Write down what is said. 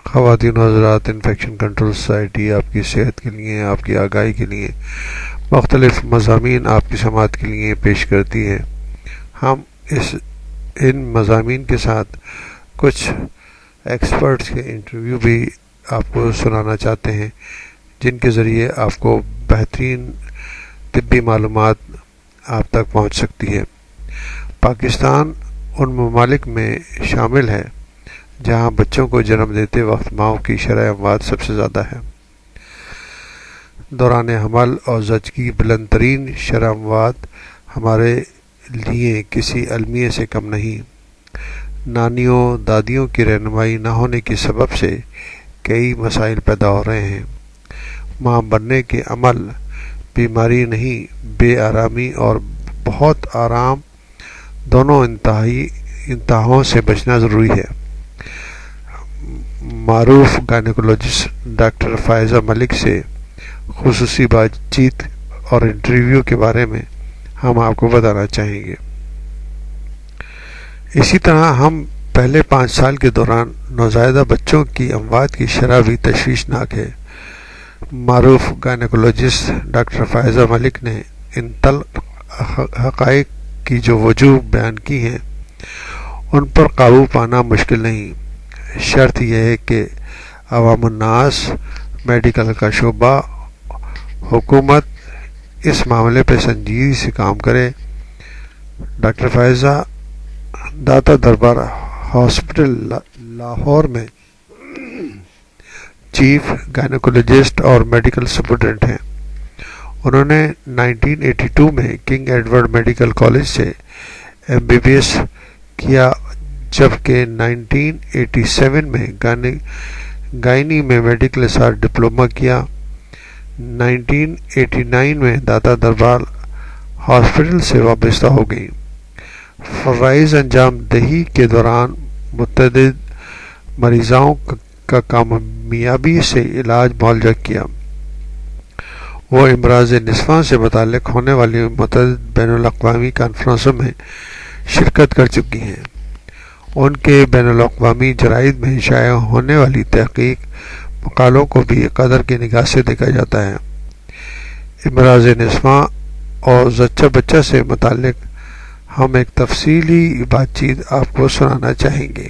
خواتین و حضرات، انفیکشن کنٹرول سوسائٹی آپ کی صحت کے لیے، آپ کی آگاہی کے لیے مختلف مضامین آپ کی سماعت کے لیے پیش کرتی ہے۔ ہم ان مضامین کے ساتھ کچھ ایکسپرٹس کے انٹرویو بھی آپ کو سنانا چاہتے ہیں، جن کے ذریعے آپ کو بہترین طبی معلومات آپ تک پہنچ سکتی ہے۔ پاکستان ان ممالک میں شامل ہے جہاں بچوں کو جنم دیتے وقت ماؤں کی شرح اموات سب سے زیادہ ہے۔ دوران حمل اور زچگی کی بلند ترین شرح اموات ہمارے لیے کسی المیے سے کم نہیں۔ نانیوں دادیوں کی رہنمائی نہ ہونے کے سبب سے کئی مسائل پیدا ہو رہے ہیں۔ ماں بننے کے عمل بیماری نہیں، بے آرامی اور بہت آرام دونوں انتہاؤں سے بچنا ضروری ہے۔ معروف گائنیکولوجسٹ ڈاکٹر فائزہ ملک سے خصوصی بات چیت اور انٹرویو کے بارے میں ہم آپ کو بتانا چاہیں گے۔ اسی طرح ہم پہلے 5 سال کے دوران نوزائیدہ بچوں کی اموات کی شرح بھی تشویشناک ہے۔ معروف گائنیکولوجسٹ ڈاکٹر فائزہ ملک نے ان تلخ حقائق کی جو وجوہ بیان کی ہیں ان پر قابو پانا مشکل نہیں۔ شرط یہ ہے کہ عوام الناس، میڈیکل کا شعبہ، حکومت اس معاملے پہ سنجیدگی سے کام کرے۔ ڈاکٹر فائزہ داتا دربار ہاسپٹل لاہور میں چیف گائنیکولوجسٹ اور میڈیکل سپرنٹنڈنٹ ہیں۔ انہوں نے 1982 میں کنگ ایڈورڈ میڈیکل کالج سے MBBS کیا، جبکہ 1987 میں گائنی میں میڈیکل اسار ڈپلومہ کیا۔ 1989 میں داتا دربار ہاسپٹل سے وابستہ ہو گئی۔ فرائض انجام دہی کے دوران متعدد مریضوں کا کامیابی سے علاج معالجہ کیا۔ وہ امراض نسواں سے متعلق ہونے والی متعدد بین الاقوامی کانفرنسوں میں شرکت کر چکی ہیں۔ ان کے بین الاقوامی جرائد میں شائع ہونے والی تحقیق مقالوں کو بھی قدر کی نگاہ سے دیکھا جاتا ہے۔ امراض نسواں اور زچہ بچہ سے متعلق ہم ایک تفصیلی بات چیت آپ کو سنانا چاہیں گے۔